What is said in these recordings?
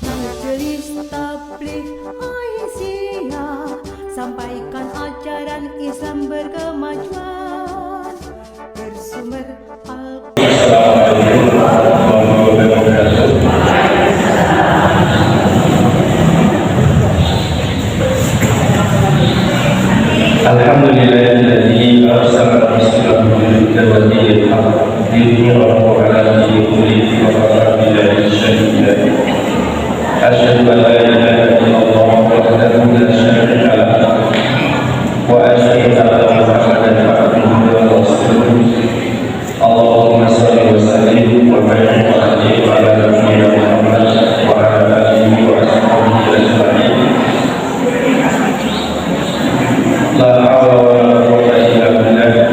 Majelis Tabligh Aisyah sampaikan ajaran Islam berkemajuan bersumber Alhamdulillahilladzi arsala rasulahu bil huda wa dinil haqq liyudhhirahu 'ala dini kullihi wa kafa billahi shahidan. Asyhadu an la ilaha illallah wahdahu la syarika lahu wa asyhadu anna Muhammadan abduhu wa rasuluh. Allahumma shalli wa sallim wa barik alaihi wa ala nabiyyina Muhammad wa ala alihi wa ashabihi ajma'in. La hawla wa la quwwata illa billah.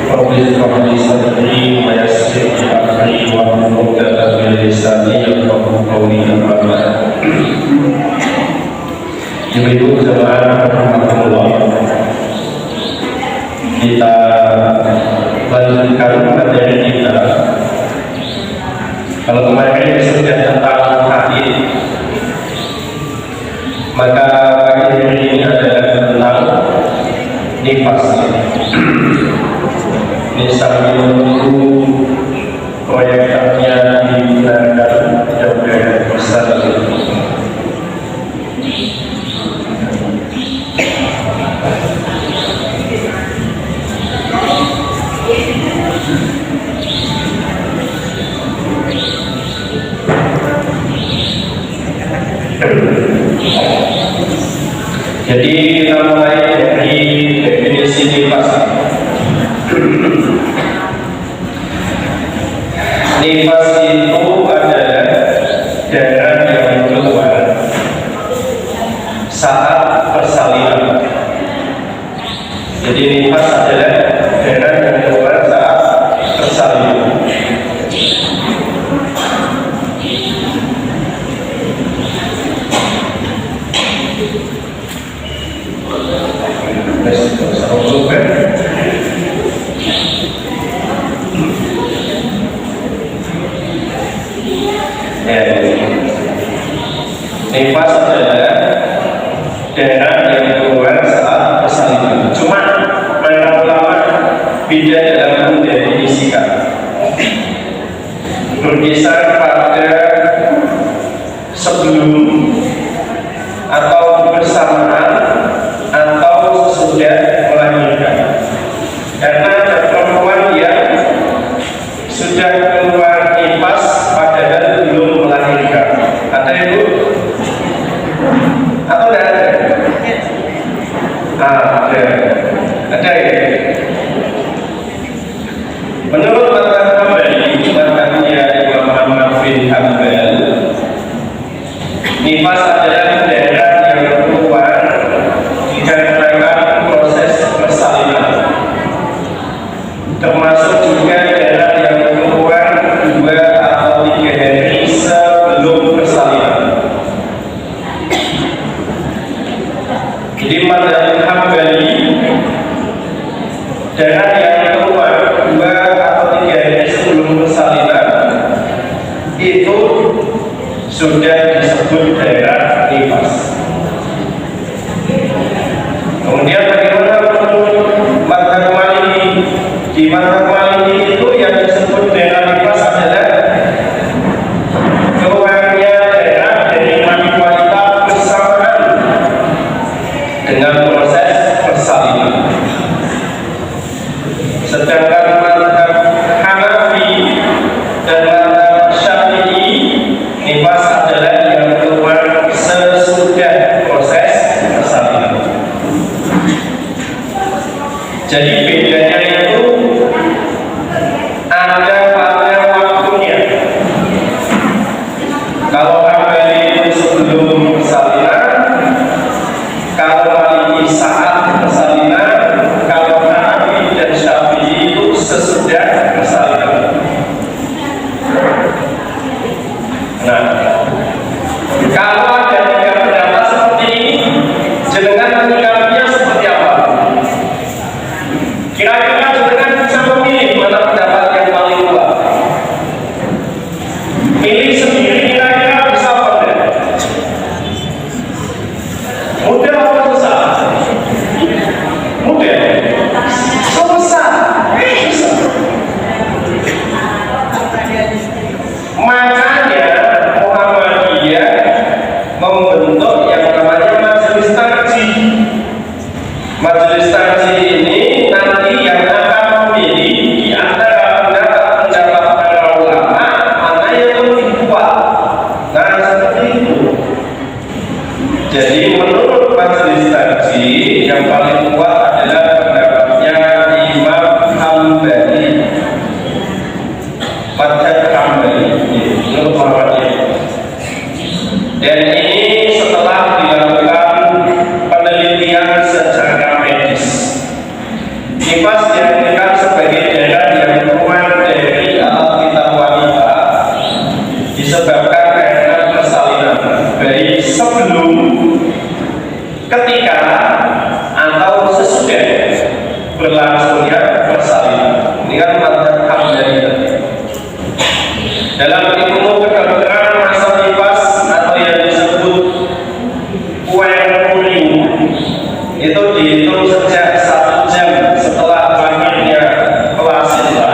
Rabbi ishrah li sadri wa yassir li amri wa hlul 'uqdatam min lisani yafqahu qawli. Amma ba'd. Ibu-ibu jemaah rahmatullah, kita lanjutkan materi kita. Kalau kemarin sudah tentang hadis, maka pagi hari ini adalah tentang nifas. Ini sambil menunggu proyeknya digunakan mudah-mudahan besar. Jadi kita mulai dari definisi nifas. Nifas itu adalah darah yang keluar saat persalinan. Jadi nifas adalah darah yang keluar saat persalinan. Nifas adalah darah yang keluar saat persalinan. Cuma para ulama beda dalam mendefinisikan. Berkisar pada sebelum atau bersamaan atau sesudah melahirkan. Karena ada perempuan yang sudah keluar nifas padahal belum melahirkan. Ada ibu? Atau tidak ada? Ada. Ada ya? Menurut mazhab Hambali, mazhabnya Imam Ahmad bin Hanbal, nifas adalah darah yang keluar dikarenakan proses persalinan, termasuk juga darah yang keluar 2 atau 3 hari sebelum persalinan. Jadi mazhab Hambali, darah yang keluar 2 atau 3 hari sebelum persalinan itu sudah disebut darah nifas. Kemudian bagaimana menurut mazhab Maliki? Di mazhab Maliki itu yang disebut darah nifas adalah keluarnya darah dari mani wanita bersamaan dengan proses persalinan. Sedangkan mazhab Hanafi dan mazhab Syafi'i, nifas adalah yang keluar sesudah proses persalinan. Jadi bedanya itu ada pada waktunya. Kalau Hambali itu sebelum persalinan, kalau Maliki saat persalinan, kalau Hanafi dan Syafi'i itu sesudah persalinan. Nah, kalau ada 3 pendapat seperti ini, jenengan menyikapinya seperti apa? Kira-kira jenengan bisa memilih mana pendapat yang paling kuat? Pilih sendiri kira-kira bisa apa enggak? itu. Jadi menurut majelis tarjih yang paling kuat adalah pendapatnya Imam Hambali, Madhab Hambali, menurut Muhammadiyah. Dan ini setelah dilakukan penelitian secara medis. Nifas diartikan sebagai darah yang keluar dari alat vital wanita disebabkan karena persalinan baik sebelum, ketika, atau sesudah berlangsungnya persalinan. Ini kan madhab Hambali. Dalam ilmu kedokteran masa nifas atau yang disebut puerperium itu dihitung sejak 1 jam setelah lahirnya plasenta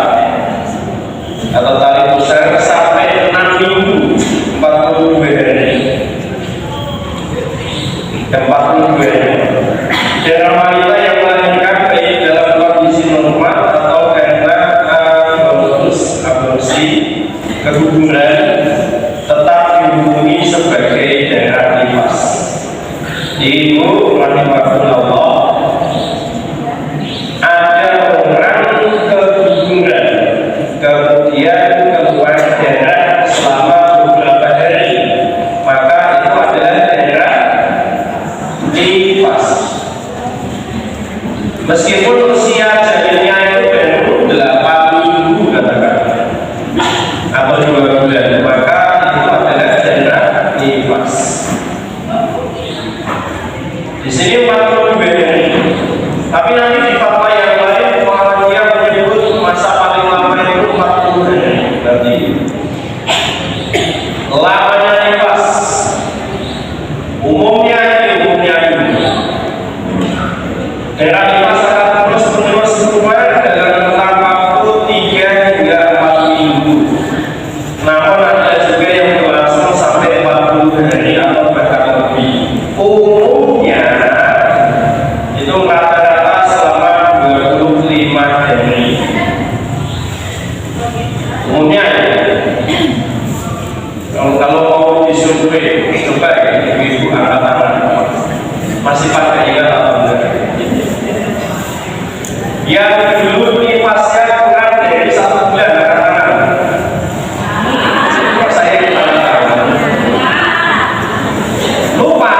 atau tali pusar sampai 6 minggu 42 hari. 42 hari. Dan wanita yang melahirkan baik dalam kondisi normal atau karena aborsi keguguran tetap dihukumi sebagai darah nifas. Itu rahimahullah, ada orang keguguran kemudian keluar darah selama beberapa hari, maka itu adalah darah nifas. Meskipun usia janinnya itu baru 8 minggu katakan atau 2 bulan, maka itu adalah darah nifas. Di sini 42 hari. Tapi nanti di fatwa yang lain Muhammadiyah menyebut masa paling lama itu 40 hari. Berarti lamanya nifas umumnya ini darah nifas akan terus menerus keluar dalam rentang waktu 3 hingga 4 minggu. Namun ada juga yang berlangsung sampai 40 hari atau bahkan lebih. Umumnya itu rata-rata selama 25 hari. Umumnya kalau mau disurvei, coba ibu angkat tangan. Masih pakai ingat atau enggak? Yang dulu nifasnya kurang dari 1 bulan, angkat tangan. Saya angkat tangan. Lupa.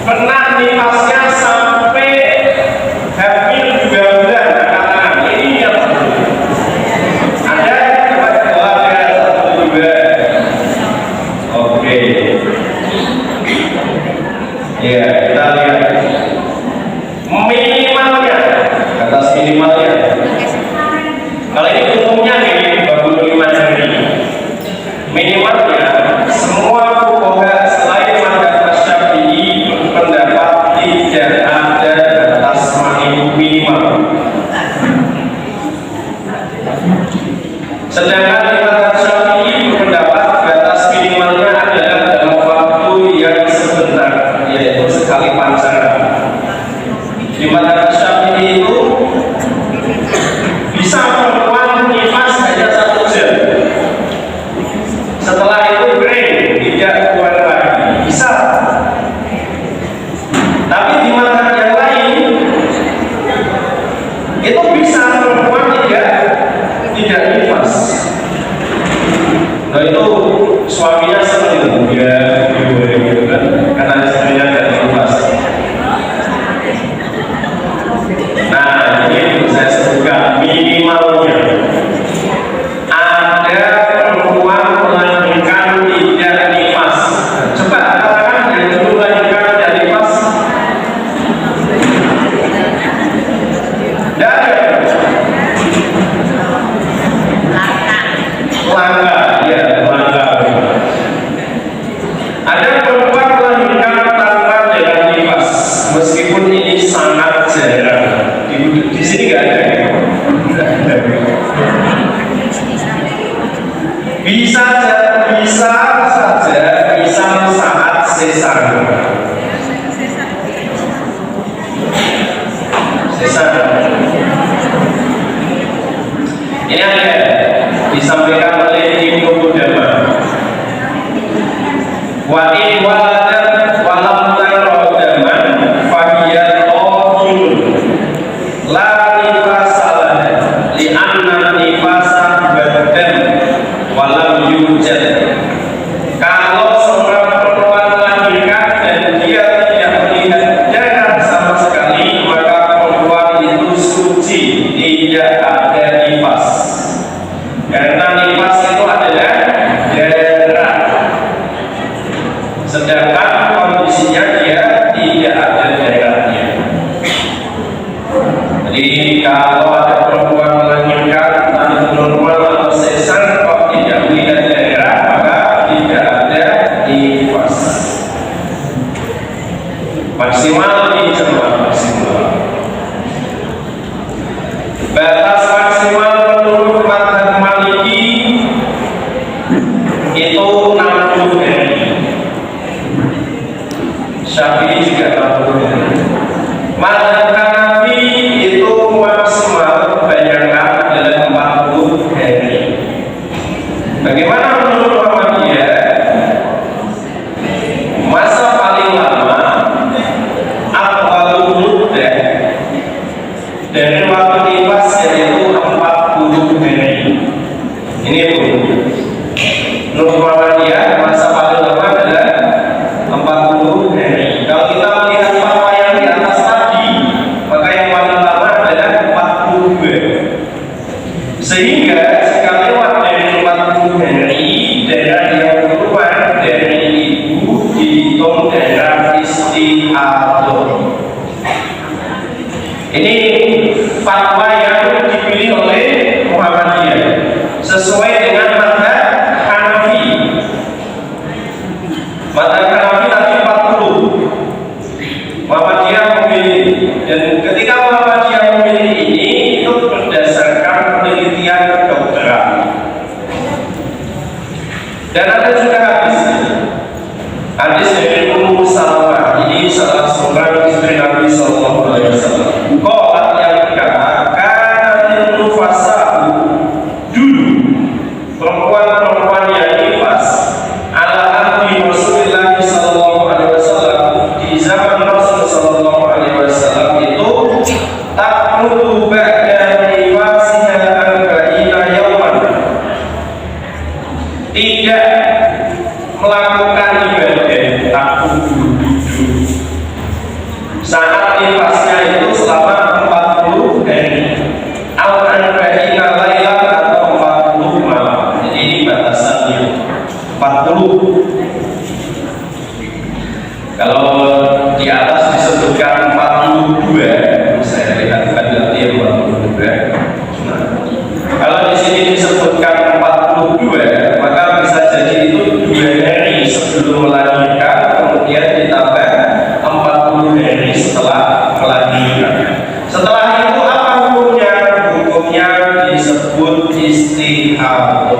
Pernah nifasnya sampai hampir 2 bulan, katakan ini yang ada dapat jawab ya 1, 2. Oke. Ya, kita lihat minimalnya, atas minimalnya. Kalau ini umumnya nih 25 hari. Minimalnya semua fuqaha selain madhab Syafi'i berpendapat tidak ada batas minimal. Sedangkan di madhab Syafi'i berpendapat batas minimalnya adalah dalam waktu yang sebentar, yaitu sekali pancaran. Di madhab Syafi'i itu bisa perempuan nifas hanya 1 jam. Setelah itu kering, tidak keluar lagi, bisa. Tapi di madhab yang lain itu bisa perempuan tidak nifas. Nah itu suaminya senang ya, gitu kan, karena istrinya tidak nifas. Nah ini saya sebutkan minimalnya. Ada perempuan melahirkan tidak nifas. Coba katakan yang dulu melahirkan tidak nifas. Tidak ada. Langka, ya langka. Ada perempuan melahirkan tanpa darah nifas, meskipun ini sangat jarang. Di sini nggak ada. bisa saja misal saat sesar. Ini ada disampaikan oleh Ibnu Qudamah. Wa in waladat walam tarodaman fahiyat qawjul la nifasalah li'anna nifasa badan walam yujad. Kalau seorang perempuan melahirkan dan dia tidak melihat darah sama sekali, maka perempuan itu suci, tidak ada nifas. Karena nifas itu adalah darah, sedangkan kondisinya dia tidak ada darahnya. Jadi kalau ada perempuan melahirkan entah normal atau sesar kok tidak melihat darah, maka tidak ada nifas. Maksimal ini jemaah maksimal. Batas maksimal menurut mazhab Maliki itu 60 hari. Syafi'i juga 60 hari. Mazhab Hanafi itu maksimal bayangkan adalah 40 hari. Bagaimana menurut Muhammadiyah? Masa paling lama aqwalul muddah dari waktu nifas yaitu 40 hari. Ini menurut Muhammadiyah masa paling lama adalah 40 hari. Kalau kita melihat fatwa yang di atas tadi, maka yang paling lama adalah 42. Sehingga jika lewat dari 40 hari, darah yang keluar dari ibu dihitung darah istihadah. Ini fatwa yang dipilih oleh Muhammadiyah sesuai dengan mazhab Hanafi. Mazhab Hanafi tadi 40, Muhammadiyah memilih. Dan ketika Muhammadiyah memilih ini itu berdasarkan penelitian kedokteran. Dan ada juga hadis dari Ummu Salamah. Ini salah seorang istri Nabi Sallallahu Alaihi Wasallam. Qalat yang berkata, kana nufasa dulu perempuan-perempuan yang nifas ala ahli Rasulullah Sallallahu Alaihi Wasallam, di zaman Rasul Sallallahu Alaihi Wasallam itu takmutu ba'da nifasiha arba'ina yawman, tidak melakukan ibadah takmutu saat nifasnya itu selama 40 hari al-arba'ina laylan atau 40 malam. Jadi ini batasannya 40. Kalau di atas disebutkan 42, saya lihat berarti 42. Nah, kalau di sini disebutkan 42, maka bisa jadi itu 2 hari sebelum melahirkan, kemudian ditambah 40 hari setelah melahirkan. Setelah itu apa hukumnya? Hukumnya disebut istihadah.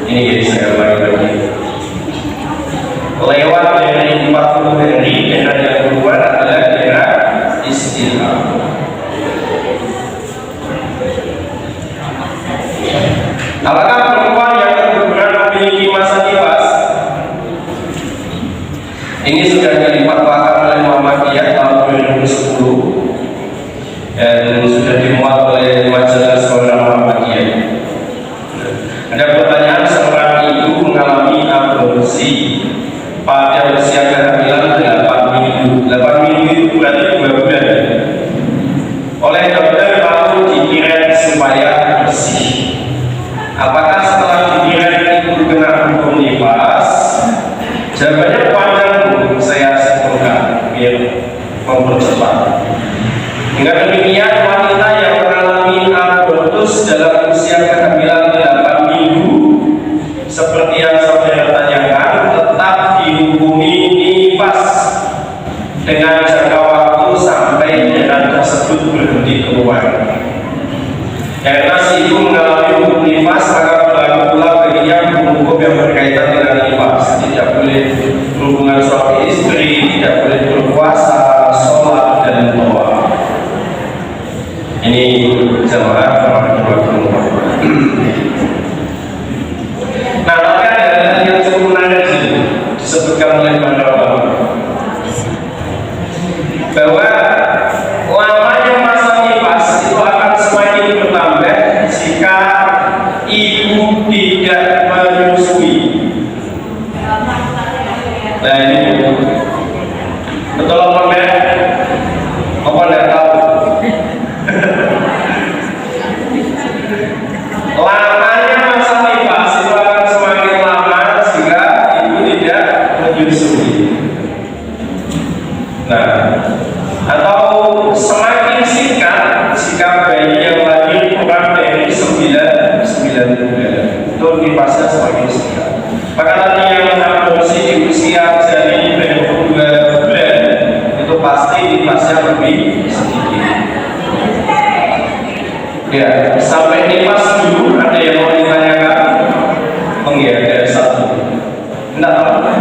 Ini jadi saya ulangi lagi. Lewat dari 40 hari, darah yang keluar adalah darah istihadah. Apakah perempuan yang kebetulan memiliki masa nifas? Ini sudah dilimpahkan oleh Muhammadiyah tahun 2010 dan sudah dimuat oleh majalah Sekolah Muhammadiyah. Ada pertanyaan, seorang ibu mengalami aborsi pada usia kehamilan 8 minggu. 8 minggu itu berarti 2 bulan. Oleh dokter lalu dikirim supaya bersih. Apakah setelah dikirim itu kena hukum nifas? Jawabannya panjang, saya simpulkan biar mempercepat. Dengan demikian, wanita yang mengalami abortus dalam usia kehamilan 8 minggu seperti yang saya tanyakan tetap dihukumi nifas dengan jangka waktu sampai darah tersebut berhenti keluar. Karena si ibu mengalami hukum nifas, maka berlaku pula bagi hukum yang berkaitan dengan nifas. Tidak boleh berhubungan suami istri, tidak boleh berpuasa, sholat, dan doa. Ini jamaah rahimahullah. Nah, tapi ada hal yang cukup menarik disebutkan oleh para ulama bahwa lamanya masa nifas itu akan semakin bertambah jika ibu tidak menyusui. Nah ini betul apa enggak? Apa enggak tahu? Lamanya masa nifas itu akan semakin lama jika ibu tidak menyusui. Nah, atau semakin singkat jika bayi yang lahir kurang dari 9 bulan, itu nifasnya semakin singkat. Maka nanti yang mengadopsi di usia janin baru 2 bulan itu pasti nifasnya lebih sedikit. Ya, sampai nifas dulu ada yang mau ditanyakan? Oh iya, ada satu. Enggak apa-apa.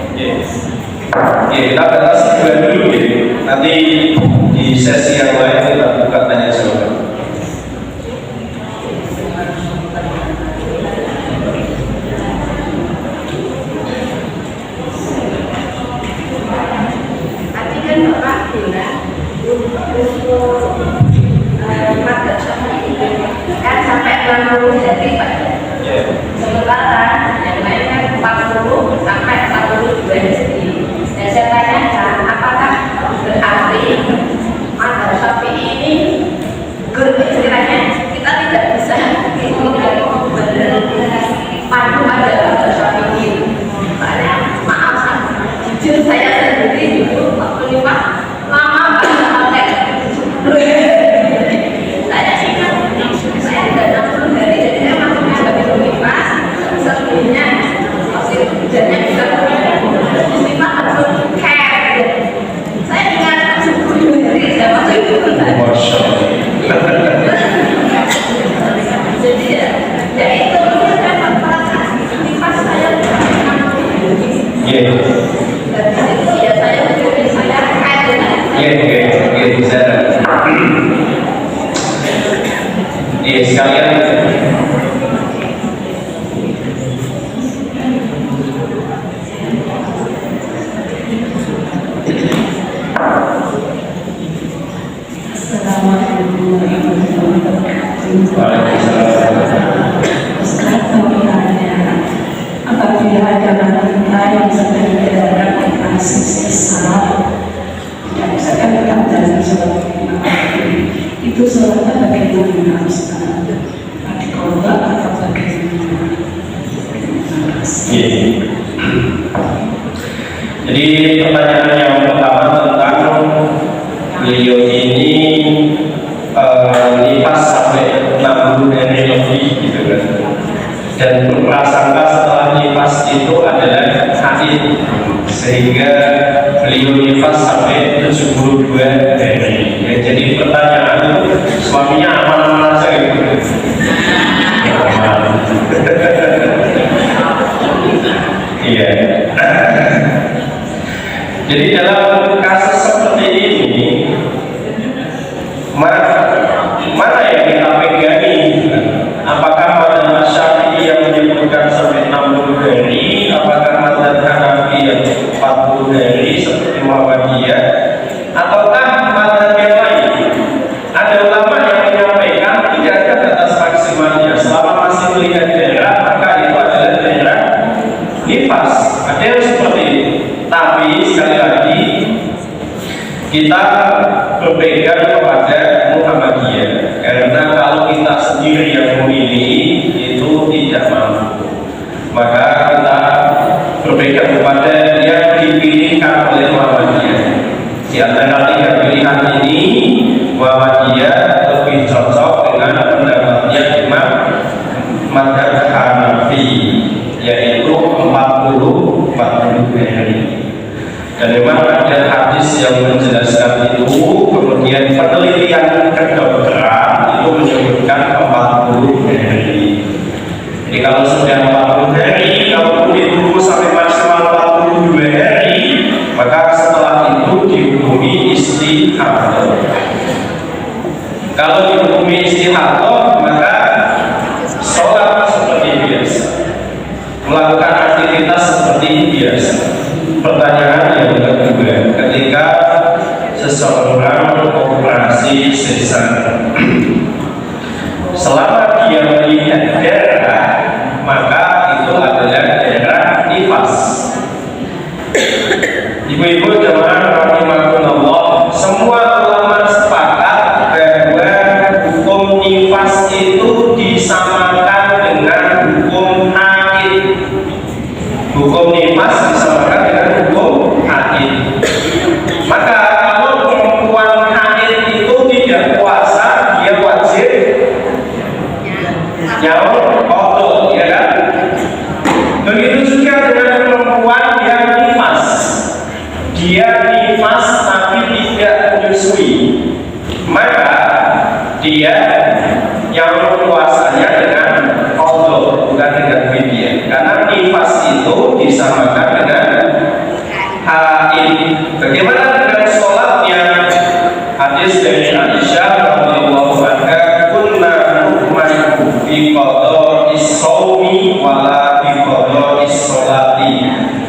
Oke, kita batasi dulu ya. Nanti di sesi yang lain kita buka tanya jawab. Tadi kan Bapak bilang untuk madzhab Syafi'i kan sampai 60 hari Pak. Sementara yang lainnya 40 sampai 42 hari. Dan saya tanyakan, apakah berarti madzhab Syafi'i ini istilahnya kita tidak bisa padu pada madzhab Syafi'i. Soalnya maaf, jujur saya sendiri itu waktu nifas lama banget. Saya ingat saya sudah 60 hari, jadi saya masuknya habis nifas sebelumnya masih hujannya bisa nifas langsung care. Saya ingat 10 hari saya masuk itu. Masya Allah. Jadi ya itu saya perasaan nifas saya dari situ ya saya kayak Bisa. Sekalian. Assalamualaikum warahmatullahi wabarakatuh. Waalaikumsalam. Ustaz, apabila ada wanita yang sedang berada di fase sesar, tidak bisa kan dalam sholat itu sholatnya bagaimana Ustaz? Qadha atau bagaimana? Jadi pertanyaan yang pertama tentang beliau ini nifas sampai 60 hari lebih gitu kan, dan berprasangka setelah nifas itu adalah haid, sehingga beliau nifas sampai 72 hari. Ya, jadi pertanyaan suaminya aman-aman aja gitu. Iya. Jadi dalam kasus seperti ini, mana yang kita pegangi? Apakah madzhab Syafi'i yang menyebutkan sampai 60 hari, apakah madzhab Hanafi yang 40 hari seperti Muhammadiyah, ataukah madzhab yang lain? Ada ulama yang menyampaikan tidak ada batas maksimalnya, selama masih melihat daerah maka itu adalah daerah nifas. Ada yang seperti itu. Tapi sekali lagi kita berpegang kepada Muhammadiyah, karena kalau kita sendiri yang memilih itu tidak mampu, maka kita berpegang kepada yang dipilihkan oleh Muhammadiyah. Di antara tiga pilihan ini, Muhammadiyah lebih cocok dengan pendapatnya Imam Madzhab Hanafi, yaitu 40 hari. Dan memang ada hadis yang menjelaskan itu, kemudian penelitian kedokteran itu menyebutkan 40 hari. Jadi kalau sudah 40 hari, kalau ditunggu sampai maksimal 42 hari, maka setelah itu dihukumi istihadah. Kalau dihukumi istihadah, maka sholat seperti biasa, melakukan aktivitas seperti biasa. Pertanyaan yang kedua, ketika seseorang operasi sesar, selama dia melihat darah, maka itu adalah darah nifas. Ibu-ibu jemaah rahimakumullah, semua ulama sepakat bahwa hukum nifas itu disamakan dengan hukum haid. Hukum nifas disamakan dengan hukum haid. Maka kalau perempuan haid itu tidak puasa, dia wajib nyaur qadha, ya kan? Begitu juga dengan perempuan yang nifas. Dia nifas tapi tidak menyusui, maka dia yang puasanya dengan qadha, bukan dengan fidyah. Karena nifas itu disamakan dengan haid. Bagaimana dengan sholatnya? Hadis dari Aisyah radhiyallahu anha, kunna nu'manu fi qada'is shaumi wala fi qada'is sholati.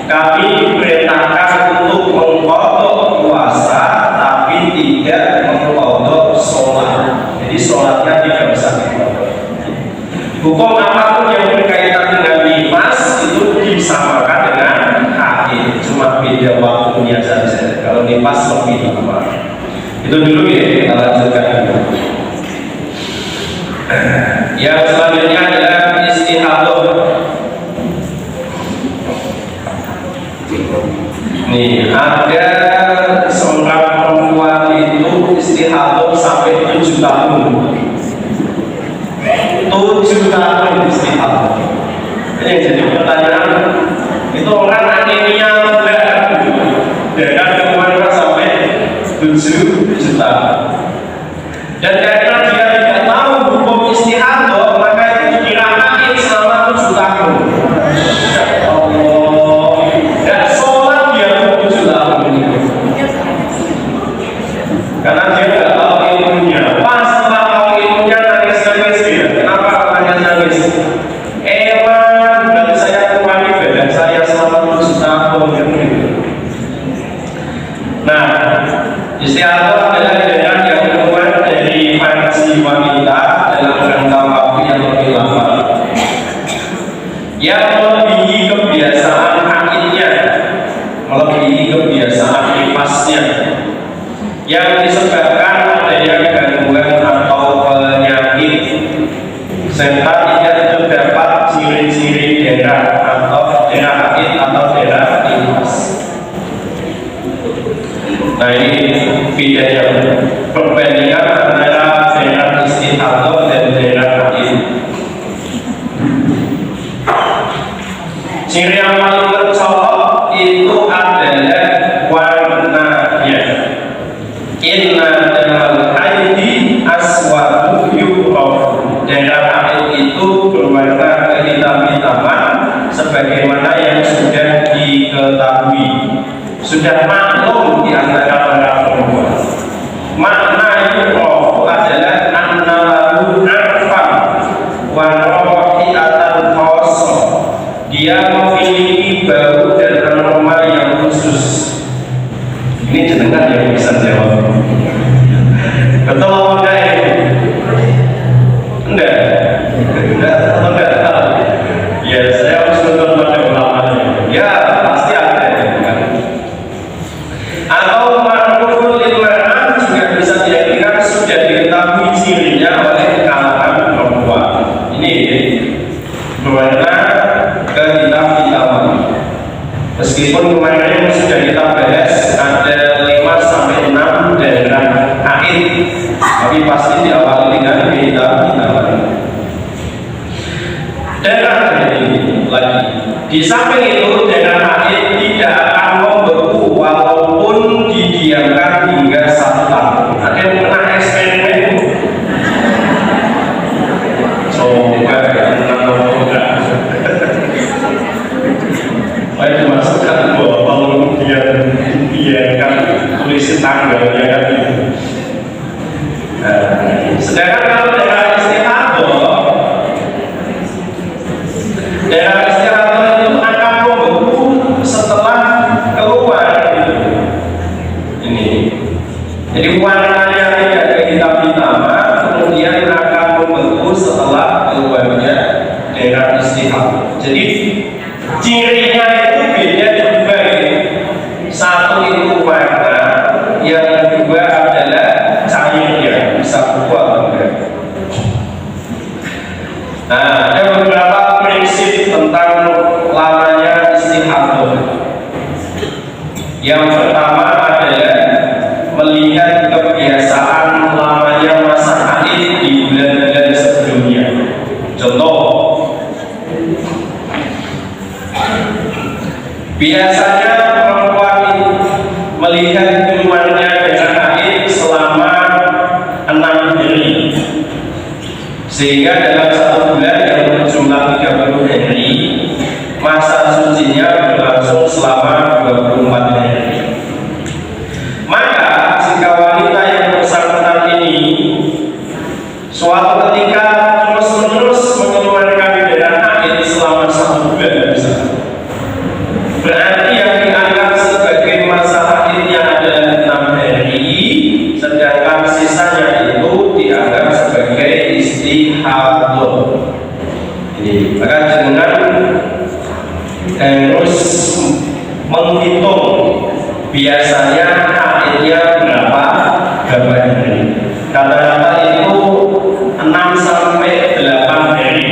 Kami diperintahkan untuk mengqadha puasa tapi tidak mengqadha sholat. Jadi sholatnya tidak bisa diqadha. Hukum apapun yang berkaitan dengan nifas itu disamakan dengan haid, cuma beda waktunya saja. Kalau nifas lebih lama. Itu dulu ya, kita lanjutkan dulu. Yang selanjutnya adalah istihadah. Nih, ada seorang perempuan itu istihadah sampai 7 tahun. 7 tahun istihadah. Ini jadi pertanyaan, itu orang anemia enggak? Darah kemana sampai 7 juta. Dan karena dia tidak tahu hukum istihadah, maka itu dikirakan selama 7 tahun. Ya Allah, dan sholat dia 7 tahun ini. Karena dia tidak tahu ilmunya. Pas setelah tahu ilmunya nangis-nangis dia. Kenapa nangis-nangis? Berarti saya kurangi badan saya selama 7 tahun. Nah, istihadah adalah darah yang keluar dari fungsi wanita dalam rangka waktu yang lebih lama, yang melebihi kebiasaan haidnya, melebihi kebiasaan nifasnya, yang disebabkan adanya gangguan atau penyakit, serta tidak terdapat ciri-ciri darah atau darah haid atau darah nifas. Nah, ini bedanya, perbandingan antara darah istihadah dan darah haid. Ciri yang paling mencolok itu adalah warnanya. Inna damal haidi aswadu yu'raf. Darah haid itu berwarna kehitam-hitaman sebagaimana yang sudah diketahui, sudah maklum di antara para perempuan. Makna yu'raf adalah anna lahu arfan wa raihatan khassa. Dia memiliki bau dan aroma yang khusus. Ini jenengan yang bisa jawab. Betul apa enggak ini? Enggak. Enggak. Ya, saya harus nonton pada ulamanya. Ya, pasti ada. Atau ma'rufun lil mar'ah juga bisa diartikan sudah diketahui cirinya oleh kalangan perempuan. Ini berwarna kehitam-hitaman. Meskipun kemarin sudah kita bahas ada 5-6 daerah haid, tapi pasti diawali dengan kehitam-hitaman. Daerah ini lagi. Di samping itu, daerah haid tidak akan membeku tulisin tanggalnya kan. Sedangkan kalau daerah istihadah itu akan membeku setelah keluar gitu. Ini jadi warnanya tidak kehitam-hitaman, kemudian akan membeku setelah keluarnya daerah istihadah. Jadi cirinya itu beda juga ya. Satu itu warna, yang kedua adalah cairnya, bisa beku atau enggak. Nah, ada beberapa prinsip tentang lamanya istihadah. Yang pertama adalah melihat kebiasaan lamanya masa haid di bulan-bulan sebelumnya. Contoh, biasanya perempuan melihat keluarnya darah haid selama 6 hari, sehingga dalam satu bulan yang berjumlah 30 hari, masa sucinya berlangsung selama 24 hari. Maka jika wanita yang bersangkutan ini suatu ketika terus-menerus mengeluarkan darah haid selama 1 bulan misalnya, berarti yang dianggap sebagai masa haidnya adalah 6 hari, sedangkan sisanya itu dianggap sebagai istihadah. Jadi maka dengan harus menghitung biasanya haidnya berapa hari. Rata-rata itu 6 sampai 8 hari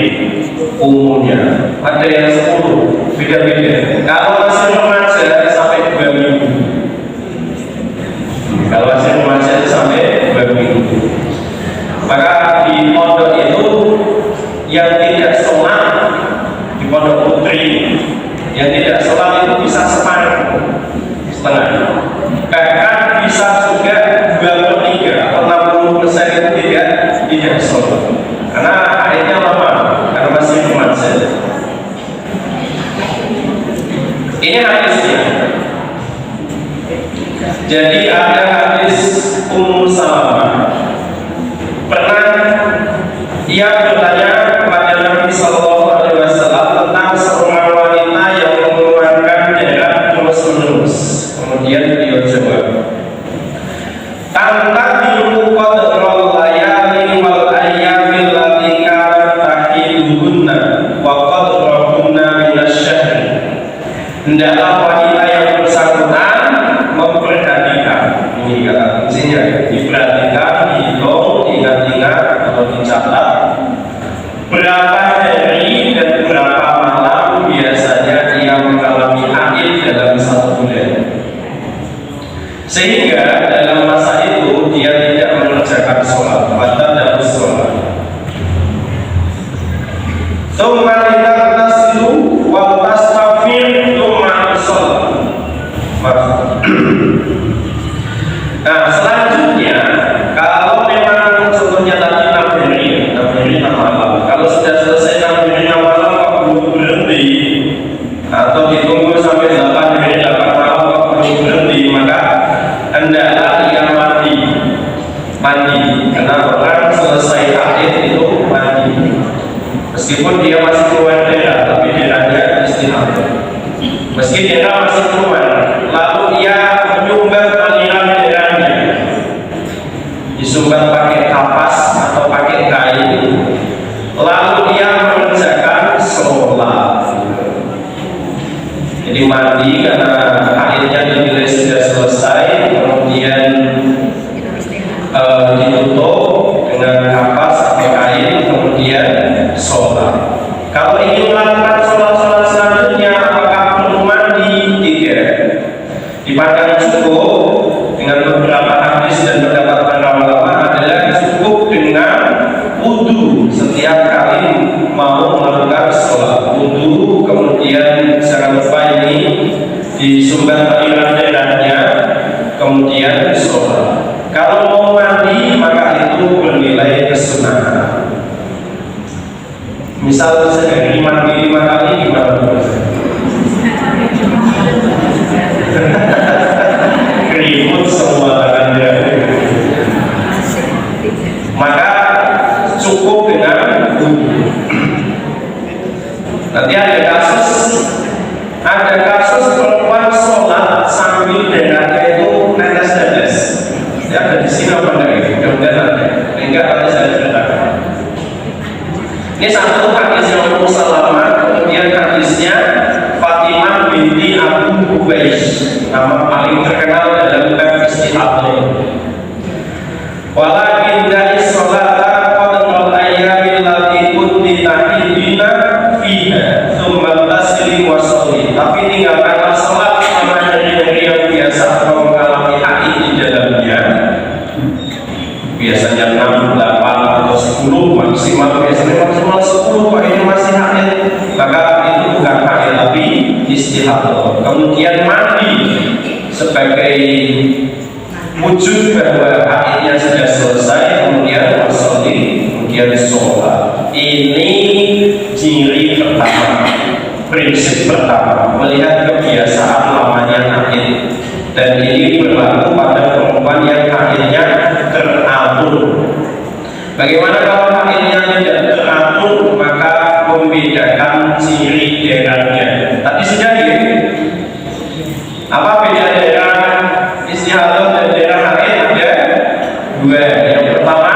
umumnya. Ada yang 10, beda-beda. Kalau masih remaja sampai 2 minggu. Kalau masih remaja sampai 2 minggu. Maka di pondok itu yang tidak sholat, di pondok putri yang tidak sholat itu bisa setengah, bahkan bisa juga 2/3 atau 60% itu tidak sholat karena akhirnya lama, karena masih remaja. Ini hadisnya. Jadi ada hadis Ummu Salamah, pernah ia bertanya kepada Nabi Sallallahu Alaihi Wasallam tentang seorang wanita yang mengeluarkan darah terus-menerus. Kemudian beliau jawab, "Tantadilu qadral layali wal ayyamil lati kanat tahiduhunna wa qadrahunna minasyahr." Hendaklah wanita yang bersangkutan memperhatikan, ini kata kuncinya, diperhatikan, dihitung, diingat-ingat atau dicatat berapa hari dan berapa malam biasanya ia mengalami haid dalam 1 bulan, sehingga dalam masa itu dia tidak mengerjakan sholat, bahkan tidak sholat. Tasilu wa tasfir thumma sholat. Nah, selanjutnya kalau memang contohnya tadi 6 hari 6 malam, kalau sudah selesai 6 hari 6 malam kok belum berhenti, atau ditunggu sampai 8 hari 8 malam kok belum berhenti, maka hendaklah ia mandi, karena orang selesai haid itu mandi, meskipun dia masih keluar darah, tapi darahnya istihadah. Meski darah masih keluar, lalu ia menyumbat aliran darahnya, disumbat pakai kapas atau pakai kain, lalu ia mengerjakan sholat. Jadi mandi karena haidnya dinilai sudah selesai, kemudian ditutup dengan kapas atau kain, kemudian sholat. Kalau ingin melakukan sholat-sholat selanjutnya, apakah perlu mandi? Tidak. Dipandang cukup dengan beberapa hadis dan pendapat para ulama adalah cukup dengan wudu setiap kali mau melakukan sholat. Wudu, kemudian jangan lupa ini disumbat aliran darahnya, kemudian sholat. Kalau mau mandi maka itu bernilai kesunahan. Misal sehari mandi 5 kali gimana? Kering. sini apa enggak? Mudah-mudahan ada. Enggak, nanti saya ceritakan. Ini satu hadis yang Salamah, kemudian hadisnya Fatimah binti Abu Uwais, nama paling terkenal dalam bab istihadah. Walakin dari sholata qadral ayyamil lati kunti tahidina fiha tsumma taslim wa sholli. Tapi tinggalkanlah salat selama hari-hari yang biasa kau mengalami haid di dalamnya. Biasanya 6, 8 atau 10 maksimal, biasanya maksimal 10. Kalau ini masih haid, maka itu bukan haid tapi istihadah. Kemudian mandi sebagai wujud bahwa haidnya sudah selesai, kemudian wasoli, kemudian sholat. Ini ciri pertama, prinsip pertama, melihat kebiasaan lamanya haid, dan ini berlaku pada perempuan yang haidnya teratur. Bagaimana kalau haidnya tidak teratur? Maka membedakan ciri daerahnya. Tadi sudah ya. Apa beda daerah istihadah dan daerah haid? Ada dua. Yang pertama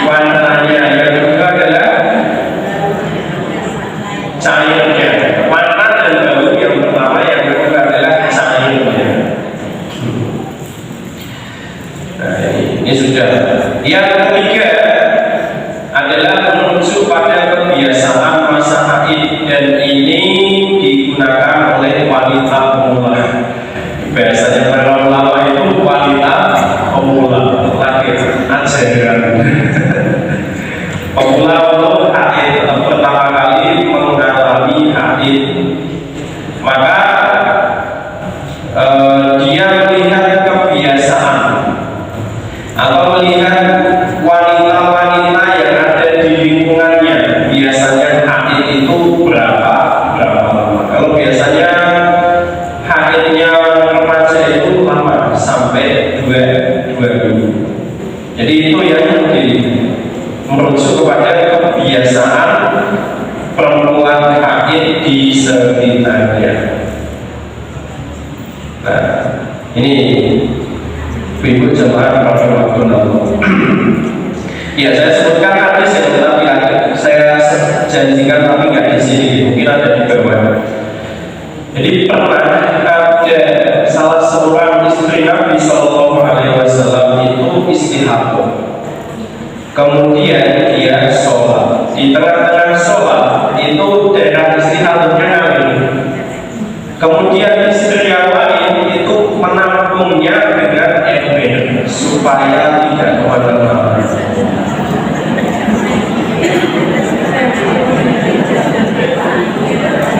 warnanya, yang kedua adalah cairnya. Warna dan bau yang pertama, yang kedua adalah cairnya. Nah, ini sudah. Yang ketiga adalah merujuk pada kebiasaan masa haid, dan ini digunakan oleh wanita pemula. Biasanya para ulama itu wanita pemula, laki ajaran pemula untuk haid, pertama kali mengalami haid, maka dia melihat kebiasaan atau melihat wanita-wanita yang ada di lingkungannya. Biasanya haid itu berapa lama. Kalau biasanya haidnya remaja itu lama, sampai 2 minggu. Jadi itu yang merujuk kepada kebiasaan perempuan haid di sekitarnya. Nah, ini Ibu jemaah rahimahullah. Ya, saya sebutkan hadis yang tadi saya janjikan tapi nggak di sini, mungkin ada di bawah. Jadi pernah ada salah seorang istri Nabi Shallallahu Alaihi Wasallam itu istihadah. Kemudian dia sholat. Di tengah-tengah sholat itu daerah istihadahnya ngalir. Kemudian istri yang lain itu menampungnya dengan ember supaya tidak kemana-mana.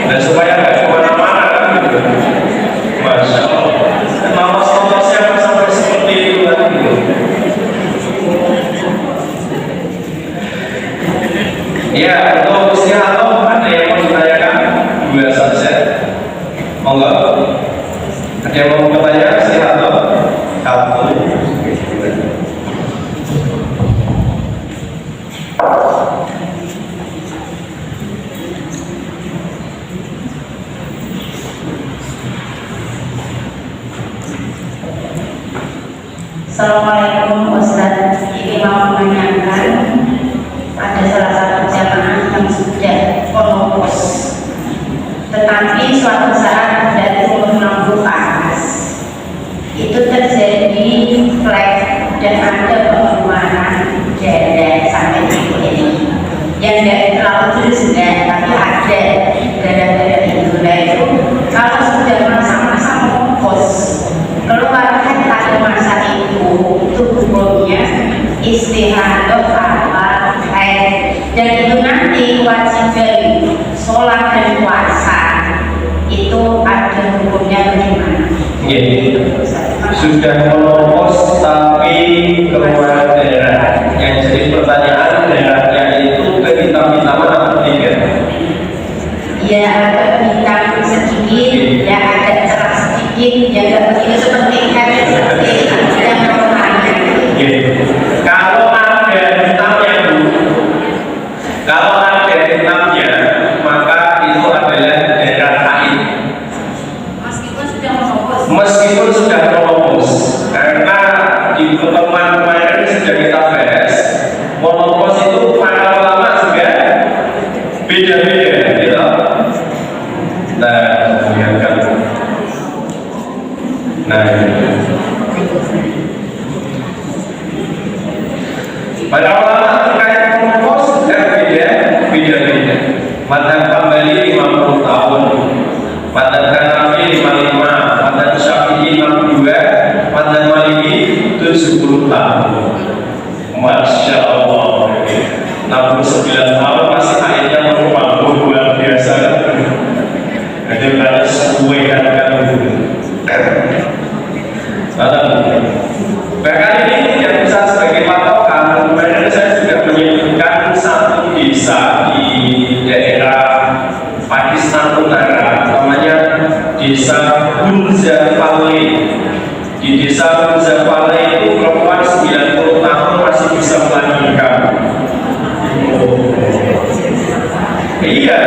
Dan supaya tidak kemana-mana kan gitu. Masya Allah. Napas-napasnya sampai seperti itu kan gitu. Ya, untuk istihadah ada yang mau ditanyakan? 2 saja. Monggo. Ada yang mau bertanya? Istihadah 1. Assalamualaikum Ustaz. Ini mau menanyakan, ada salah satu jamaah yang sudah monopos, tetapi suatu saat ada turun lampu panas, itu terjadi flek dan ada pengeluaran dada sampai di ini, yang tidak terlalu terus enggak, tapi ada dada-dada itu. Nah itu kalau sudah masa-masa monopos keluarkan pada masa itu hukumnya istihadah apa haid, dan itu nanti kewajiban sholat dan puasa itu ada hukumnya bagaimana? Sudah menopos tapi keluar daerah. Yang jadi pertanyaan, daerahnya itu kehitam-hitaman atau tidak? Ya ada hitam sedikit, ya ada cerah sedikit, ya ada begitu seperti seperti yang normalnya. Kalau ada hitamnya dulu, kalau ada hitamnya, maka itu adalah daerah haid. Meskipun sudah menopos. Meskipun sudah menopos, karena di pertemuan Para ulama terkait menopause beda-beda. Madzhab Hambali 50 tahun, madzhab Hanafi 55, madzhab Syafi'i 62, madzhab Maliki 70 tahun. Masya Allah, 69 tahun masih akhirnya merupakan luar biasa. Jadi berarti sesuai kan bahkan ini yang bisa sebagai patokan. Kemarin saya juga menyebutkan satu desa di daerah Pakistan Utara, namanya Desa Gunjapale. Di Desa Gunjapale itu perempuan 90 tahun masih bisa melahirkan. Iya,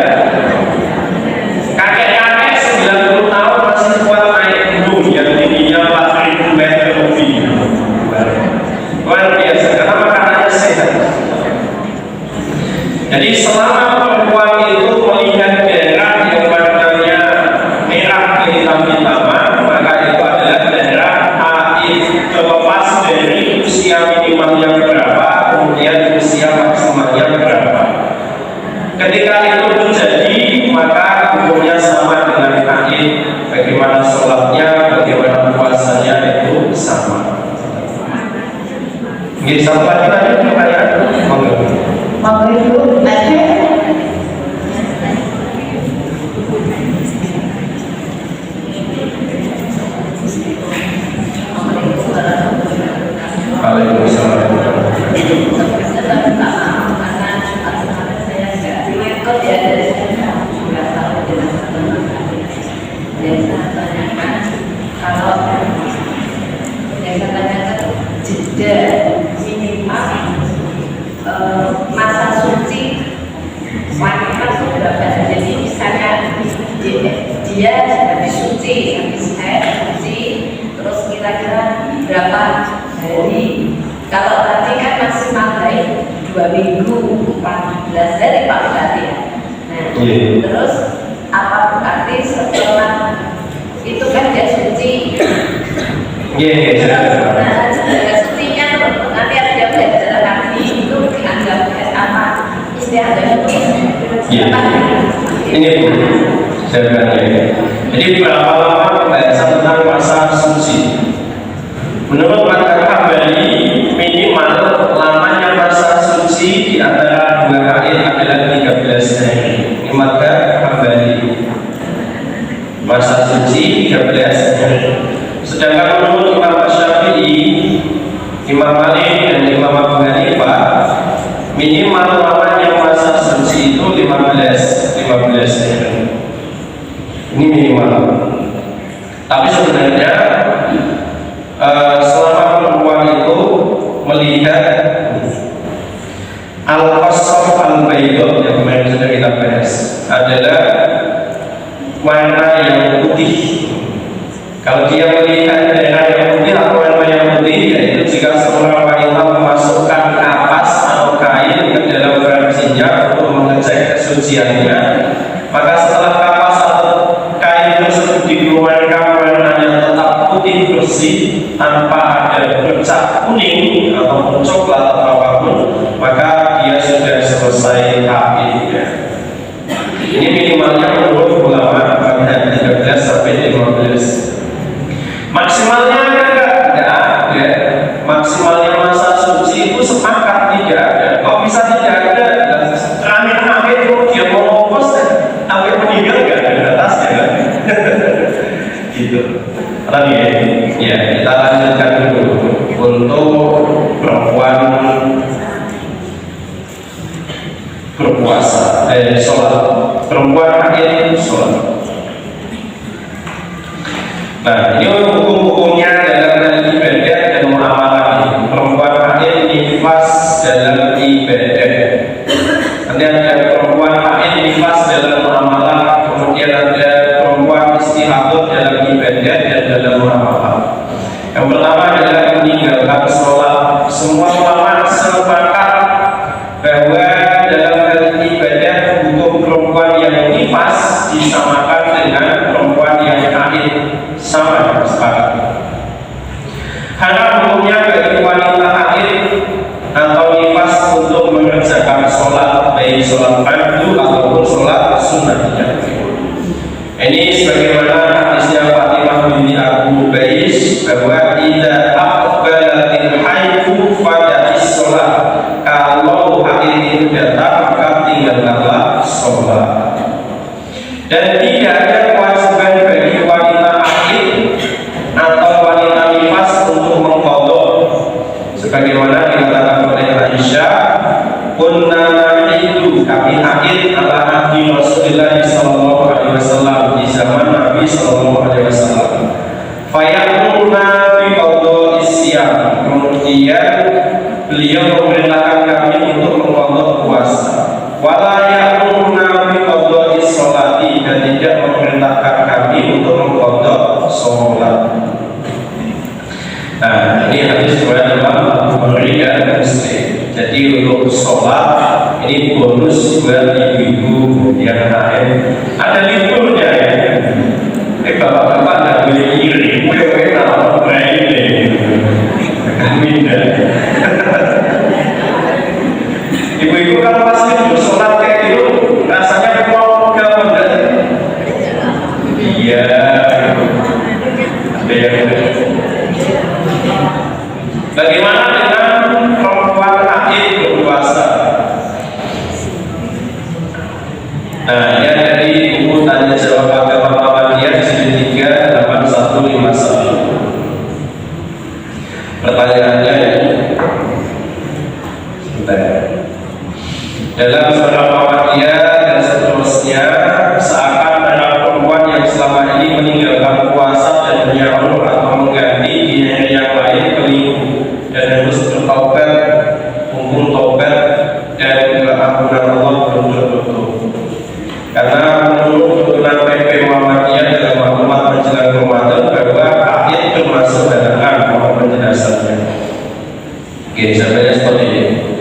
kakek-kakek 90 tahun masih kuat naik gunung yang tingginya 4.000 meter lebih. Luar biasa, karena makanannya sehat. Jadi selama perempuan itu melihat daerah yang warnanya merah kehitam-hitaman, maka itu adalah daerah haid terlepas dari usia minimal yang berapa, kemudian usia maksimalnya berapa. Ketika itu terjadi, maka hukumnya sama dengan haid. Bagaimana sholatnya, bagaimana puasanya itu sama. Ini satu lagi tadi pertanyaan. Mau itu aja. Waalaikumsalam. Kalau yang saya tanyakan jeda minimal masa suci wanita itu berapa? Jadi misalnya dia habis suci, habis haid suci, terus kira-kira berapa hari? Kalau tadi kan maksimal baik 2 minggu, 14 hari Pak Bupati ya. Nah, terus apa berarti setelah itu kan dia suci? Nah, setelah sucinya nanti ada dia belajar lagi itu dianggap apa? Istilahnya Ini Bu, saya bilang ya. Jadi berapa lama pembahasan tentang masa suci? Menurut madzhab Hambali, minimal lamanya masa suci di antara 2 haid adalah 13 hari. Ini madzhab Hambali. Masa suci 13 hari. Sedangkan menurut Imam Syafi'i, Imam Malik dan Imam Abu Hanifah, minimal lamanya masa suci itu 15 hari. Ini minimal. Tapi sebenarnya selama perempuan itu melihat al-qasr al-baydot yang kemarin sudah kita bahas adalah warna yang putih. Kalau dia melihat daerah yang putih atau warna yang putih, yaitu jika seorang wanita memasukkan kapas atau kain ke dalam versinya untuk mengecek kesuciannya, maka setelah kapas atau kain tersebut dikeluarkan warnanya tetap putih bersih tanpa ada bercak kuning atau coklat atau apapun, maka dia sudah selesai haidnya. Ini minimalnya menurut ulama pada 13 sampai 15. Maksimalnya tidak ada. Maksimalnya masa suci itu sepakat tidak ada. Kok bisa tidak ada? Terakhir haid itu dia mau ngopos sampai meninggal nggak ada batasnya kan? Gitu. Lagi ya kita lanjutkan dulu untuk perempuan berpuasa, sholat. Perempuan haid sholat. Nah, ini hukum-hukumnya dalam hal ibadah dan muamalah. Perempuan haid nifas dalam ibadah. Nanti ada perempuan haid nifas dalam muamalah, kemudian ada perempuan istihadah dalam ibadah dan dalam muamalah. Yang pertama adalah meninggalkan sholat. Semua ulama sepakat bahwa dalam hal ibadah hukum perempuan yang nifas disamakan dengan perempuan yang haid, sama sepakat. Haram hukumnya bagi wanita haid atau nifas untuk mengerjakan sholat, baik sholat fardu ataupun sholat sunnahnya. Ini sebagaimana hadisnya Fatimah binti Abu Bais bahwa idza aqbalatil haidu fada'is sholat, kalau haid itu datang maka tinggalkanlah sholat. Dan tidak ada kewajiban bagi wanita haid atau wanita nifas untuk mengqadha, sebagaimana dikatakan oleh Aisyah, kunna nahidu, kami haid ala ahdi Rasulullah sallallahu alaihi wasallam, di zaman Nabi sallallahu alaihi wasallam. Fayaqulna bi qada'is siyam, kemudian beliau memerintahkan kami untuk mengqadha puasa. Wala ya'muruna bi qada'is sholati, dan tidak memerintahkan kami untuk mengqadha sholat. Nah, ini hadis riwayat Imam Bukhari dan Muslim. Jadi untuk sholat ini bonus buat ibu-ibu yang haid. Ada liburnya ya. Bapak-bapak nggak boleh iri. Wewe nama ini. Kami dah. Ibu-ibu kalau pas libur sholat kayak gitu rasanya mau ke mana? Iya. Ada yang bagaimana dengan perempuan haid berpuasa? Nah, ya dari buku tanya jawab agama Muhammadiyah jilid 3 halaman 151. Pertanyaannya, dalam surah Muhammadiyah dan seterusnya, seakan ada perempuan yang selama ini meninggalkan puasa dan menyahur atau mengganti di hari yang lain keliru dan harus bertaubat, hukum taubat dan keampunan Allah belum tertutup. Karena menurut tuntunan PP Muhammadiyah dalam maklumat menjelang Ramadan bahwa haid termasuk halangan, mohon penjelasannya. Oke, sampai seperti ini.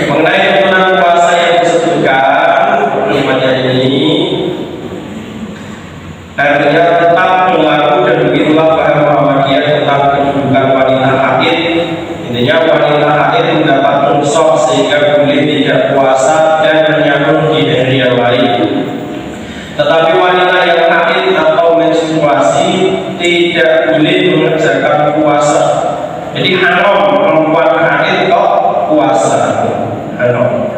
Mengenai tuntunan puasa yang disebutkan pertemuannya ini, artinya tetap berlaku dan begitulah paham Muhammadiyah tentang kedudukan wanita haid. Intinya wanita haid mendapat rukhsah sehingga boleh tidak puasa dan menyahur di hari yang lain. Tetapi wanita yang haid atau menstruasi tidak boleh mengerjakan puasa. Jadi haram perempuan haid kok puasa, haram.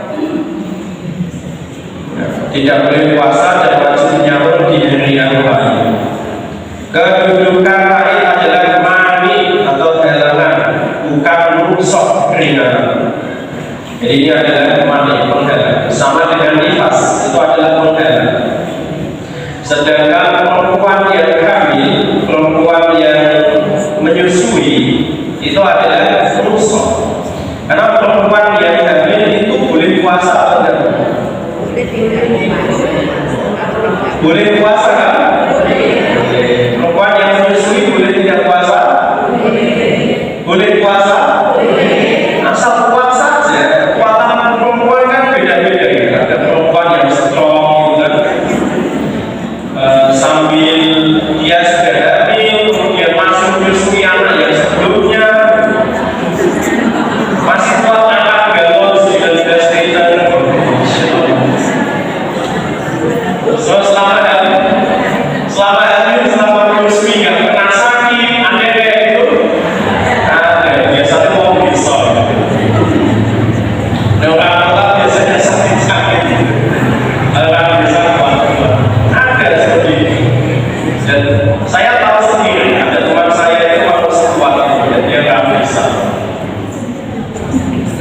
Tidak boleh puasa dan wajib menyahur di hari yang lain. Kedudukan haid adalah mani atau halangan, bukan rukhsah ringan. Jadi ini adalah mani, penghalang. Sama dengan nifas, itu adalah penghalang. Sedangkan perempuan yang hamil, perempuan yang menyusui, itu adalah rukhsah. Karena perempuan yang hamil itu boleh puasa atau tidak? Boleh puasa kan? Boleh. Perempuan yang menyusui boleh tidak puasa? Boleh puasa? Asal kuat saja. Kekuatan perempuan kan beda-beda ya. Ada perempuan yang strong gitu kan, sambil dia sudah hamil kemudian masuk menyusui anak yang sebelumnya masih kuat, anak galon 19 liter. So selama hamil, selama menyusui nggak pernah sakit, ada kayak gitu? Ada, biasanya mau bisa. Orang-orang biasanya sakit-sakit. Orang biasa kuat. Ada seperti itu. Dan saya tahu sendiri, ada teman saya itu waktu sekuat itu, dan dia nggak bisa.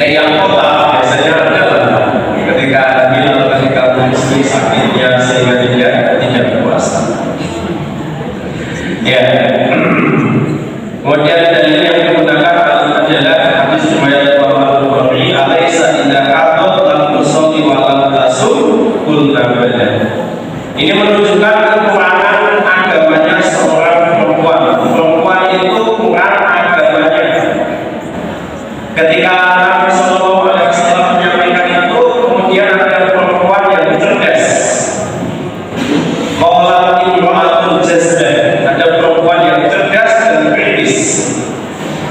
Yang kota biasanya adalah ketika hamil atau ketika menyusui sakitnya sehingga tidak puasa. Ya. Kemudian dalil yang digunakan adalah hadis riwayat Imam Bukhari, alaisa idza hadat lam tusalli wa lam tasum qulna bala. Ini menunjukkan kekurangan agamanya seorang perempuan. Perempuan itu kurang agamanya. Ketika Nabi Sallallahu Alaihi Wasallam menyampaikan itu, kemudian ada perempuan yang cerdas. Qalat imra'atun jazdah, ada perempuan yang cerdas dan kritis.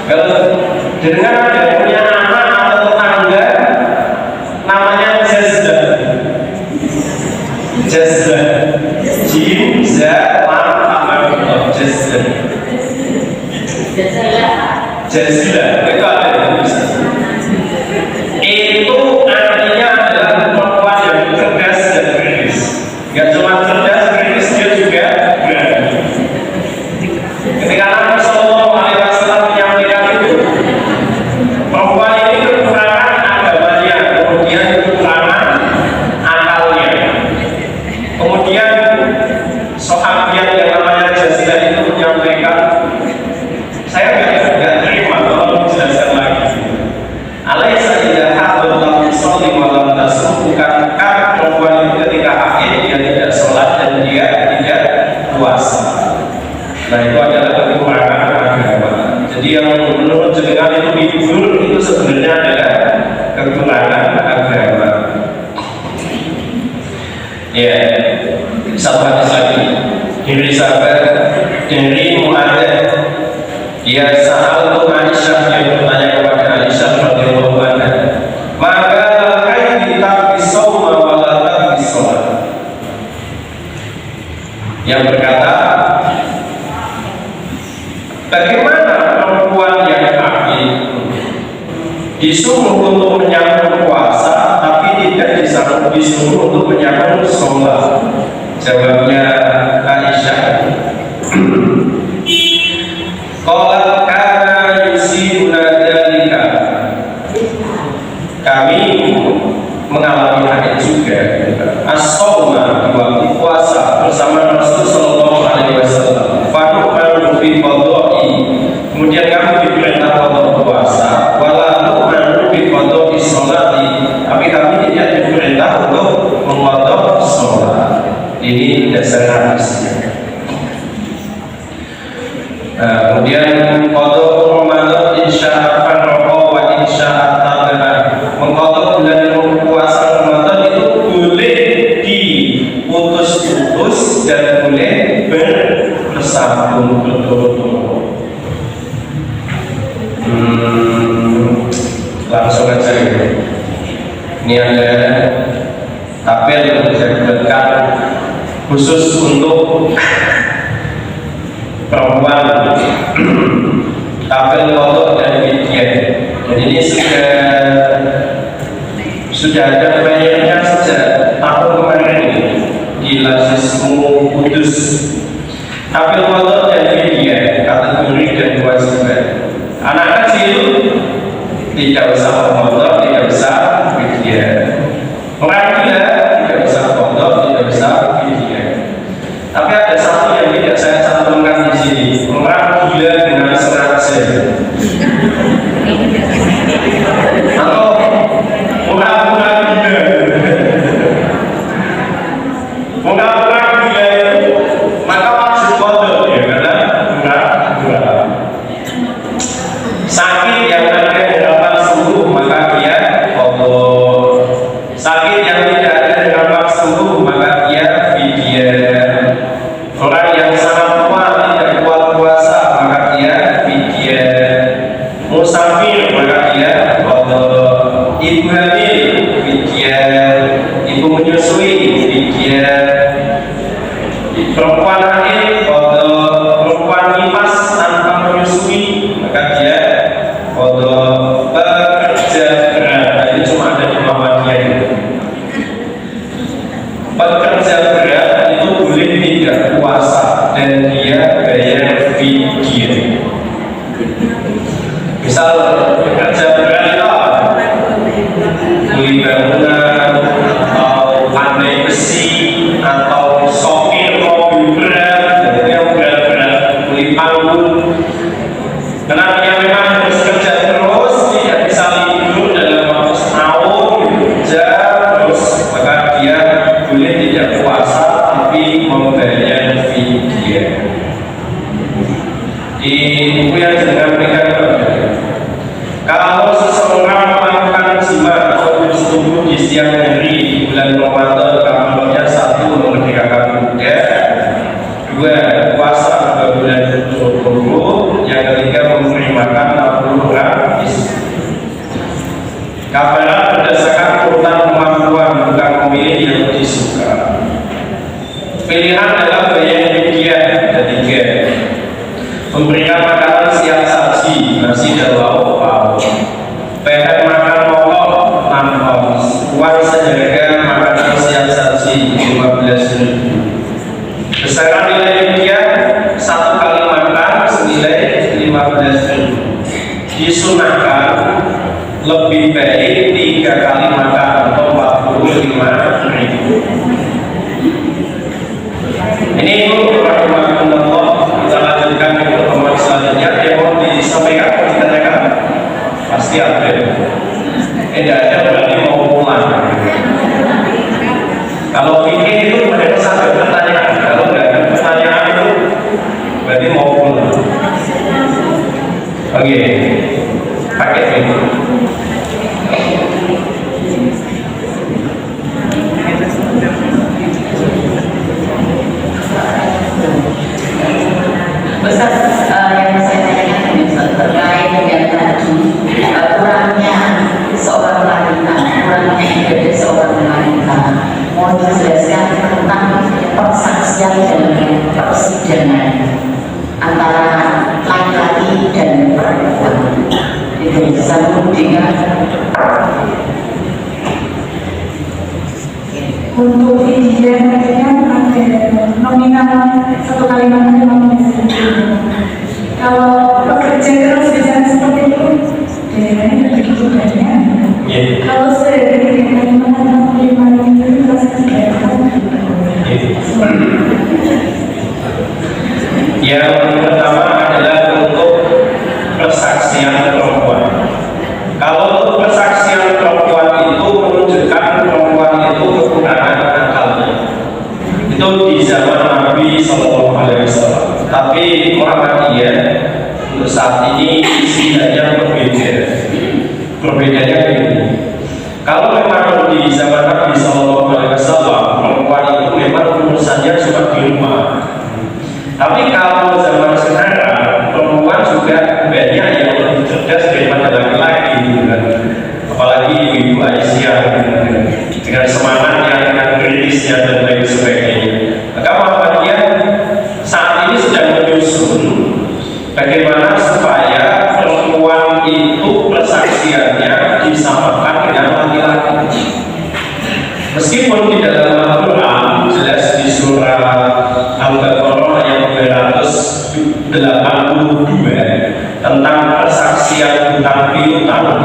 Kalau dengan ada punya anak atau tetangga, namanya jazlah. Jazlah, jim, za, lam, amal, jazlah. Jazlah, itu ada di Indonesia. Itu artinya adalah perempuan yang cerdas dan kritis. Gak cuma cerdas, kritis, dia juga berani. Ketika Nabi Sallallahu Alaihi Wasallam menyampaikan itu, perempuan ini kekurangan agamanya, kemudian kekurangan akalnya. Kemudian sahabat yang namanya Jazila itu menyampaikan, saya nggak terima, tolong dijelaskan lagi. Alaysa idza hadat lam tusalli wa lam tasum, bukankah perempuan itu ketika haid dia tidak sholat dan dia tidak puasa. Nah, itu adalah kekurangan agama. Jadi yang menurut jenengan itu tidur itu sebenarnya adalah kekurangan agama. Ya, satu hadis lagi dari sahabat dari Mu'adzah. Dia sa'altu Aisyah, yang bertanya kepada Aisyah radhiyallahu anha, maka kai kita bisawma wa la bisawma. Yang berkata, bagaimana perempuan yang hamil disuruh untuk menyambut puasa tapi tidak disuruh untuk menyambut sholat? Jawabnya Aisyah, qalat kana yusibuna dzalika, kami mengalami haid juga, as-shauma, di waktu puasa bersama Rasul sallallahu alaihi wasallam. Fa nu'minu fi qada'i, kemudian kami diperintah untuk puasa, wala nu'minu fi qada'i sholati, tapi kami tidak diperintah untuk mengqada sholat. Ini dasar hadisnya. Kemudian qadha Ramadan insya'a farqa wa insya'a tabana. Mengqadha bulan puasa Ramadan itu boleh diputus-putus dan boleh bersambung berturut-turut. Langsung aja ya. Ini ada tabel yang saya buatkan khusus untuk perempuan, tabel kodok dan fidyah. Dan ini sudah ada bayarnya sejak tahun kemarin ini di Lasismu Kudus. Tabel kodok dan fidyah, kategori dan kewajiban. Anak kecil tidak usah kodok, tidak usah fidyah. Orang gila tidak usah kodok, tidak usah fidyah. Tapi ada satu yang tidak saya cantumkan di sini. Orang gila dengan sengaja. Atau pura-pura gila. Pura-pura gila itu maka maksud kodok ya, karena pura-pura. Sakit yang ada harapan sembuh maka dia kodok. Sakit yang tidak ada harapan sembuh maka dia fidyah. Orang yang sangat tua tidak kuat puasa maka dia fidyah. Musafir maka dia qadha. Ibu hamil fidyah. Ibu menyusui fidyah. Perempuan hamil qadha. Perempuan nifas tanpa menyusui maka dia qadha. Bekerja berat, ini cuma ada di Muhammadiyah itu. Bekerja berat itu boleh tidak puasa dan dia bayar fidyah. Misal bekerja berat itu apa? Beli bangunan atau pandai besi atau sopir mobil berat, dan yang berat-berat, beli panggung. Karena dia memang harus kerja terus, tidak bisa libur dalam waktu setahun kerja terus, maka dia boleh tidak puasa tapi membayar fidyah. Di buku yang sedang berikan kalau seseorang melakukan jima atau bersetubuh di siang hari di bulan Ramadan, kamarnya satu memerdekakan budak, dua puasa 2 bulan berturut-turut, yang Yang ketiga, memberi makan 60 orang miskin. Kafarat berdasarkan urutan kemampuan, bukan memilih yang lebih suka. Pilihan adalah gaya demikian, ada 3. Memberikan makanan siap saji, nasi dan lauk pauk. Pehet makan pokok 6 ons. Uang seharga makanan siap saji 15.000. Besaran nilai demikian 1 kali makan senilai 15.000. Disunahkan lebih baik 3 kali makan atau 45.000. Ini itu rahimahullah. Kita lanjutkan ke pertemuan selanjutnya. Yang mau disampaikan, ditanyakan, pasti ada. Tidak ada berarti mau pulang. Kalau pikir itu mereka sampai pertanyaan. Kalau tidak ada pertanyaan itu berarti mau pulang. Oke, paket itu. Ustaz, yang saya tanyakan Ustaz terkait dengan tadi kurangnya seorang wanita, kurangnya ibadah seorang wanita. Mohon dijelaskan tentang persaksian dan persidangan antara laki-laki dan perempuan. Itu sambung dengan untuk izin ada nominal 1 kali makan 15.000. Kalau pekerja keras biasanya seperti itu, daerahnya begitu banyak. Kalau sehari kali makan 65.000 itu rasanya Yang pertama adalah untuk persaksian perempuan. Kalau untuk persaksian perempuan itu menunjukkan perempuan itu kekurangan akalnya. Itu di zaman Nabi SAW. Tapi Muhammadiyah untuk saat ini istilahnya berbeda. Perbedaannya begini. Kalau memang di zaman Nabi SAW perempuan itu memang urusannya cuma di rumah. Tapi kalau zaman sekarang perempuan juga banyak yang lebih cerdas daripada laki-laki, apalagi ibu Aisyah dengan semangatnya, dengan kritisnya dan lain sebagainya. Maka Muhammadiyah saat ini sedang menyusun bagaimana supaya perempuan itu persaksiannya disamakan dengan laki-laki. Meskipun di dalam Al-Quran jelas di surah Al-Baqarah ayat 282 tentang persaksian hutang piutang,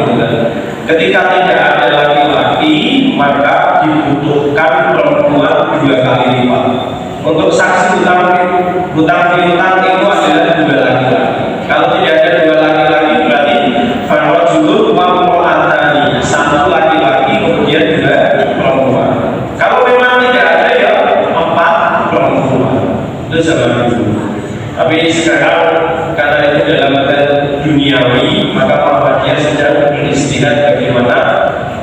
ketika tidak ada laki-laki maka dibutuhkan perempuan 2 kali lipat. Untuk saksi hutang piutang itu adalah 2 laki-laki. Kalau tidak ada 2 laki-laki berarti farajulun wa imra'atani, 1 laki-laki kemudian 2 perempuan. Kalau memang tidak ada ya 4 perempuan. Itu zaman dulu. Tapi sekarang karena itu dalam hal duniawi, maka Muhammadiyah sedang beristihad bagaimana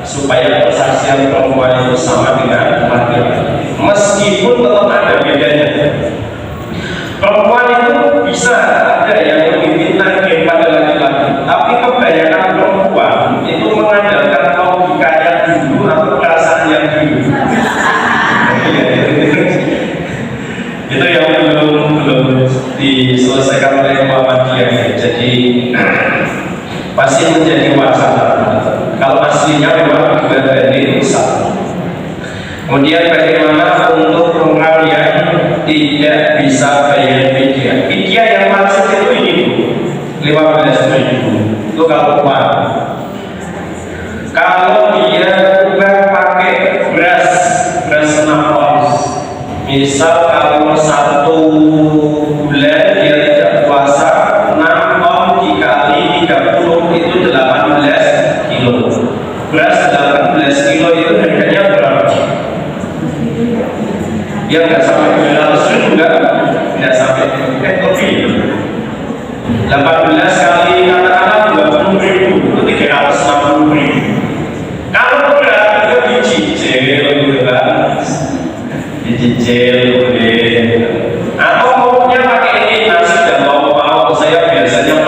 supaya persaksian perempuan itu sama dengan laki-laki. Meskipun tetap ada bedanya. Perempuan itu bisa ada yang lebih pintar daripada laki-laki, tapi kebanyakan perempuan itu mengandalkan logikanya dulu atau perasaan yang dulu. Itu yang belum diselesaikan oleh Muhammadiyah. Jadi pasti menjadi wacana. Kalau aslinya memang 2 banding 1. Kemudian bagaimana untuk orang yang tidak bisa bayar fidyah? Fidyah yang wajib itu ini 15.000. Itu kalau uang. Kalau dia ubah pakai beras 6 ons. Misal kalau 1 bulan dia tidak puasa, 6 on dikali 30 itu 18 kilo. Beras 18 kilo itu harganya berapa? Ya nggak sampai 200.000 nggak sampai lebih. 18 kali katakanlah 20.000 itu 360.000. Kalau berat itu dicicil gitu kan, dicicil boleh. Atau maunya pakai ini nasi dan lauk pauk, saya biasanya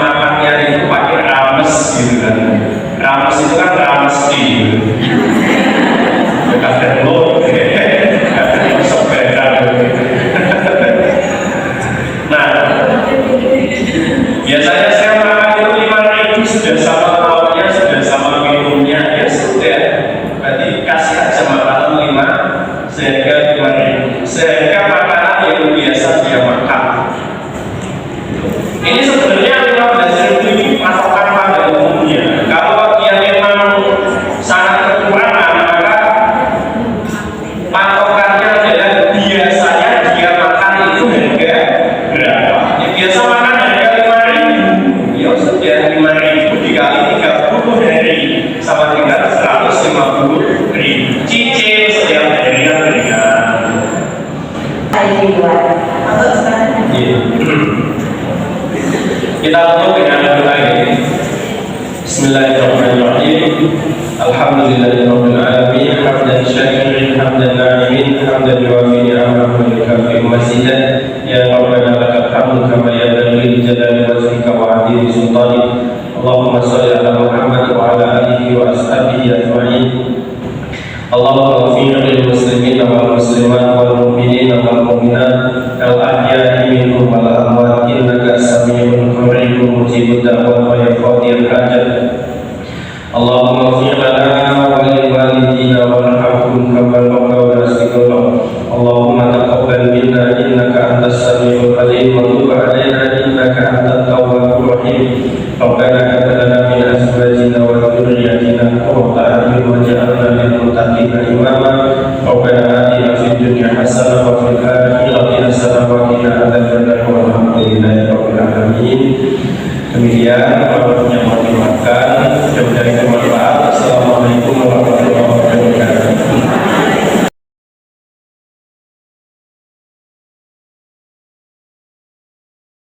sudah sama lauknya, sudah sama minumnya, ya sudah. Berarti kasih aja makanan 5 sehingga 5.000, sehingga makanan yang biasa dia makan. Ini sebenarnya 15.000 ini patokan pada umumnya. Kalau dia memang sangat kekurangan, maka patokannya adalah biasanya dia makan itu harga berapa. Ya, biasa makan harga 5.000, ya sudah 5.000 dikali 30 hari sama dengan 150.000. Cicil setiap harinya berikan. Kita tutup dengan doa ini. Bismillahirrahmanirrahim. Alhamdulillahirabbil alamin, hamdan syakirin, hamdan na'imin, hamdan yuwafi ni'amahu wa yukafi mazidah. Ya Rabbana lakal hamdu kama yanbaghi li jalali wajhika wa 'azimi sultanik. Allahumma shalli ala Muhammad wa ala alihi wa ashabihi ajma'in. Allahumma ighfir lil muslimin wal muslimat wal mu'minin wal mu'minat al ahya'i minhum wal amwat innaka samii'un qaribun mujibud da'wat wa yaqdil hajat. Allahumma ighfir lana wa lil walidina warhamhum kama rabbawna shighara. Allahumma taqabbal minna innaka antas samii'ul 'aliim wa tub 'alaina innaka antat tawwabur rahim. Rabbana hab lana min azwajina wa dhurriyyatina qurrata a'yun waj'alna lil muttaqina imama. Rabbana atina fid dunya hasanah wa fil akhirati hasanah wa qina adzabannar. Walhamdulillahi rabbil alamin. Demikian yang mau dimakan, mudah-mudahan bermanfaat. Assalamualaikum